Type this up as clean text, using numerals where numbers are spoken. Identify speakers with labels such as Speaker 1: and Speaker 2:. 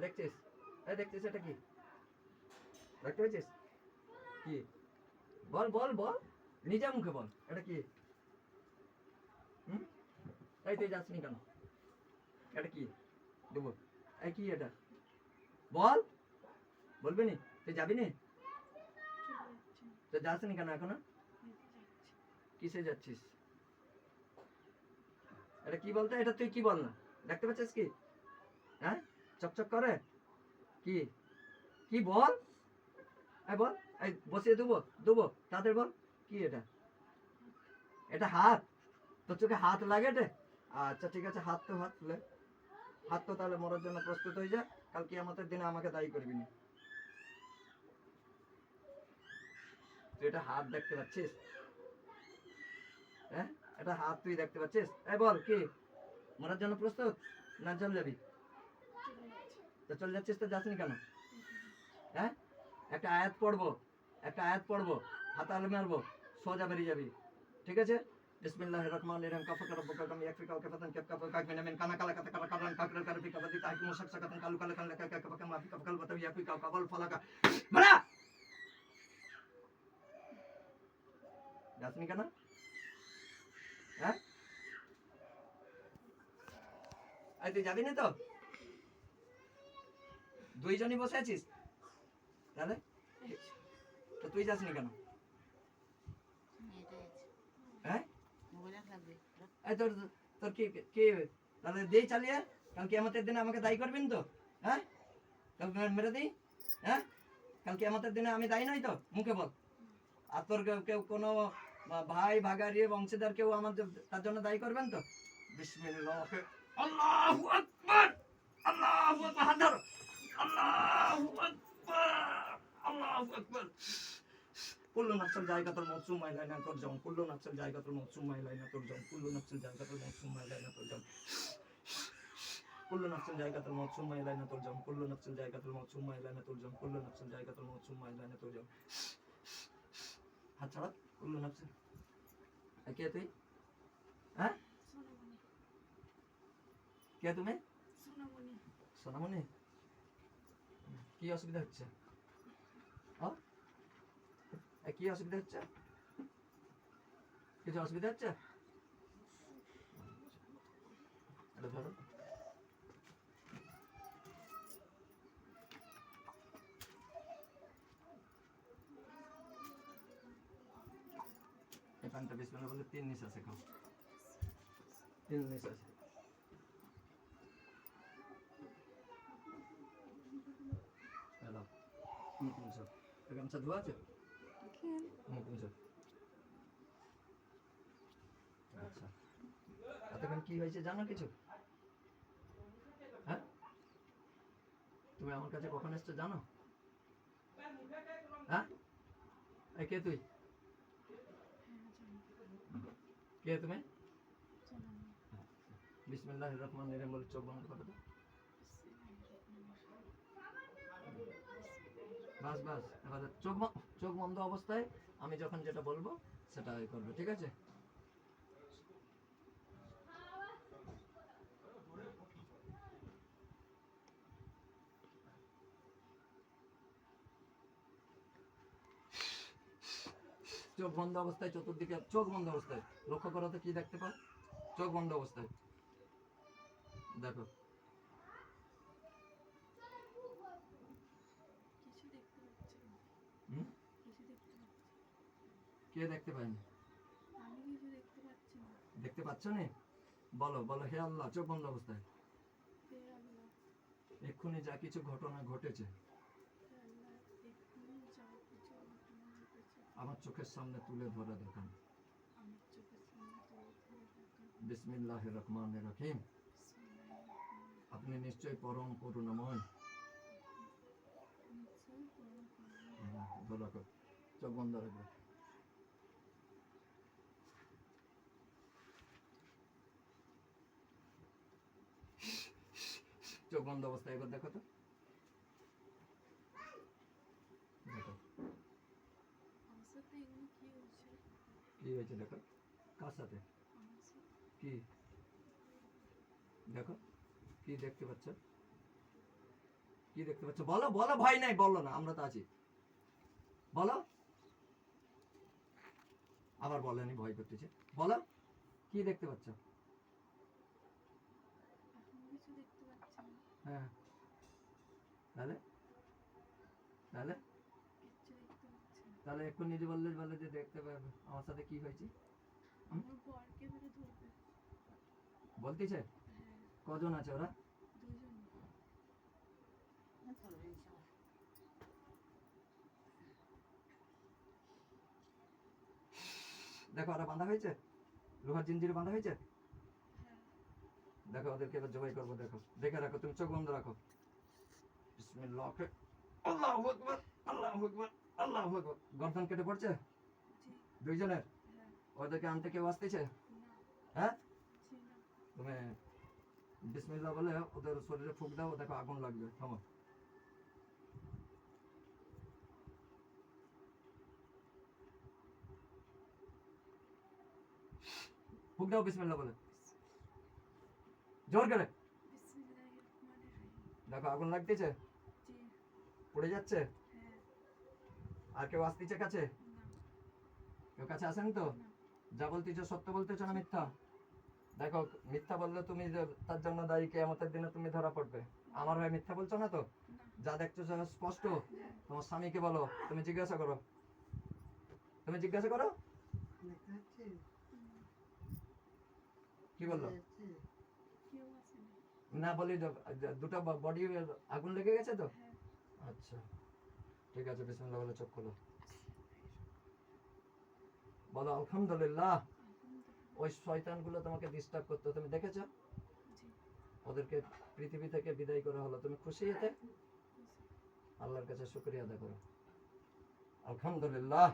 Speaker 1: দেখছিস? দেখছিস এটা কি? দেখতে পেয়েছিস? কি? বল বল বল, নিজে মুখে বল, এটা কি? এই তুই যাসনি কেন? এটা কি দেবো? এই কি এটা? বল, বলবি নি? তুই যাবি নি? তুই যাসনি কেন এখনো? কিসে যাচ্ছিস? এটা কি বলতো? এটা তুই কি বল না? দেখতে পাচ্ছিস কি? হ্যাঁ, চকচক করে কি? কি বল? এই বল, এই বসিয়ে দেবো দেবো তাদের বল। কি এটা? এটা হাত? তোর চোখে হাত লাগে এটা? আচ্ছা ঠিক আছে, হাত তো হাত তুলে, হাত তো তাহলে মরার জন্য প্রস্তুত হয়ে যা। কাল কিয়ামতের দিনে আমাকে দায়ী করবি না। তুই এটা হাত দেখতে পাচ্ছিস? হ্যাঁ, এটা হাত তুই দেখতে পাচ্ছিস? এই বল, কি মরার জন্য প্রস্তুত না চলে যাবি? তো চলে যাচ্ছিস তো যাসনি কেন? হ্যাঁ, একটা আয়াত পড়বো, একটা আয়াত পড়বো, হাতালে মারবো, সোজা বেরিয়ে যাবি। ঠিক আছে? বিসমিল্লাহির রহমানির রহিম। কাফা রাব্বুকা কাম ইয়াকফিকা ওয়া কাফাতান কাফকা কাক মিন কানা কালা কাতা কালা কালান কাকরা কারফিকা বাদি তাকি মুসাকসাকাতান কালু কালা কালা কাকা কাকা মা ফিকা কাল বাতা ইয়াকফিকা কাবাল ফালাকা। মারা যাসনি কেন? হ্যাঁ, আই তুই যাবি না তো? দুইজনই বসে আছিস তাহলে? তো তুই যাসনি কেন? হ্যাঁ, এই তোর তোর কি কি তাহলে দেই চালিয়ে, কাল কিয়ামতের দিনে আমাকে দায়ী করবেন তো? হ্যাঁ, কাল মেরে দিই? হ্যাঁ, কাল কিয়ামতের দিনে আমি দায়ী নই তো? মুখে বল। আর তোর কেউ কোনো ভাই ভাগারি বংশীদার কেউ আমার তার জন্য দায়ী করবেন তো? বিসমিল্লাহ, আল্লাহু আকবার, আল্লাহু আকবার, হাত ধরো, আল্লাহু আকবার, আল্লাহু আকবার। কুল্লু নাফসিন যায়কাতুল মউত সুম্মা ইলাইনা তুরজাউন, কুল্লু নাফসিন যায়কাতুল মউত সুম্মা ইলাইনা তুরজাউন, কুল্লু নাফসিন যায়কাতুল মউত সুম্মা ইলাইনা তুরজাউন, কুল্লু নাফসিন যায়কাতুল মউত সুম্মা ইলাইনা তুরজাউন, কুল্লু নাফসিন যায়কাতুল মউত সুম্মা ইলাইনা তুরজাউন, কুল্লু নাফসিন যায়কাতুল মউত সুম্মা ইলাইনা তুরজাউন। হাত ছাড়া, কুল্লু নাফসিন। কে তুই? হ্যাঁ, কে তুমি? সোনামণি। কি অসুবিধা হচ্ছে? কি অসুবিধা হচ্ছে? কিছু অসুবিধা হচ্ছে? এটা ধরো। এখানটা বিসমিল্লাহ বলে 3 নিঃশ্বাসে খাও, 3 নিঃশ্বাসে। হ্যালো, মুখ মুছো। গামছা ধোয়া আছে? মুখ মুছো। আচ্ছা, এতক্ষণ কি হয়েছে জানো কিছু? হ্যাঁ, তুমি আমার কাছে কখন এসছো জানো? হ্যাঁ, কে তুই? কে তুমি? বিসমিল্লাহির রহমানির রহিম বলে চোখ বন্ধ করে দাও। বাস বাস, এবার চোখ বন্ধ অবস্থায় আমি যখন যেটা বলবো সেটা করবে, ঠিক আছে? চোখ বন্ধ অবস্থায় চতুর্দিকে, চোখ বন্ধ অবস্থায় লক্ষ্য করো তো কি দেখতে পাও? চোখ বন্ধ অবস্থায় দেখো। কে দেখতে পায়নি? দেখতে পাচ্ছ না? বলো বলো, হে আল্লাহ, চোখ বন্ধ অবস্থায় এক্ষুনি যা কিছু ঘটনা ঘটেছে আমার চোখের সামনে তুলে ধরে দেখান। বিসমিল্লাহির রহমানির রহিম। আপনি নিশ্চয়ই পরম করুণাময়। ভালো করে চোখ বন্ধ রাখবে। চোখ বন্ধ অবস্থায় এবার দেখো তো, দেখো কি হয়েছে, দেখো কার সাথে কি দেখো, কি দেখতে পাচ্ছ? কি দেখতে পাচ্ছ বলো, বলো, ভয় নাই, বলো না, আমরা তো আছি, বলো। আবার বলেনি, ভয় করতেছে, বলো কি দেখতে পাচ্ছ? হ্যাঁ, তাহলে তাহলে তাহলে একটু নিজে বললে বলে যে দেখতে পাবে আমার সাথে কি হয়েছে। বলতেছে কজন আছে ওরা? দেখো ওরা বাঁধা হয়েছে, লোহার জিঞ্জিরে বাঁধা হয়েছে। দেখো ওদেরকে এবার জবাই করবো, দেখো, দেখে রাখো, তুমি চোখ বন্ধ রাখো। বিসমিল্লাহ, আল্লাহু আকবার, আল্লাহু আকবার, আল্লাহু আকবার। গর্দন কেটে পড়ছে দুইজনের? ওদেরকে আনতে কেউ আসতেছে? হ্যাঁ, তুমি বিসমিল্লাহ বলে ওদের শরীরে ফুঁক দাও, দেখো আগুন লাগবে। থামো, ফুঁক দাও বিসমিল্লাহ বলে, জোর করে। দেখো আগুন লাগতেছে, পড়ে যাচ্ছে। আর কেউ আসতেছে কাছে? কেউ কাছে আসেন তো? যা বলতেছো সত্য বলতেছো না মিথ্যা? দেখো মিথ্যা বললে তুমি তার জন্য দায়ী, কিয়ামতের দিনে তুমি ধরা পড়বে। আমার হয়ে মিথ্যা বলছো না তো? যা দেখছো সেটা স্পষ্ট। তোমার স্বামীকে বলো, তুমি জিজ্ঞাসা করো, তুমি জিজ্ঞাসা করো কি বললো। না বলি দুটো বডি আগুন লেগে গেছে তো? আচ্ছা ঠিক আছে, বিসমিল্লাহ বলে চোখ খোলো, বলো আলহামদুলিল্লাহ। ওই শয়তানগুলো তোমাকে ডিস্টার্ব করতো, তুমি দেখেছো? ওদেরকে পৃথিবী থেকে বিদায় করা হলো, তুমি খুশি এতে? আল্লাহর কাছে শুকরিয়া আদায় করো, আলহামদুলিল্লাহ।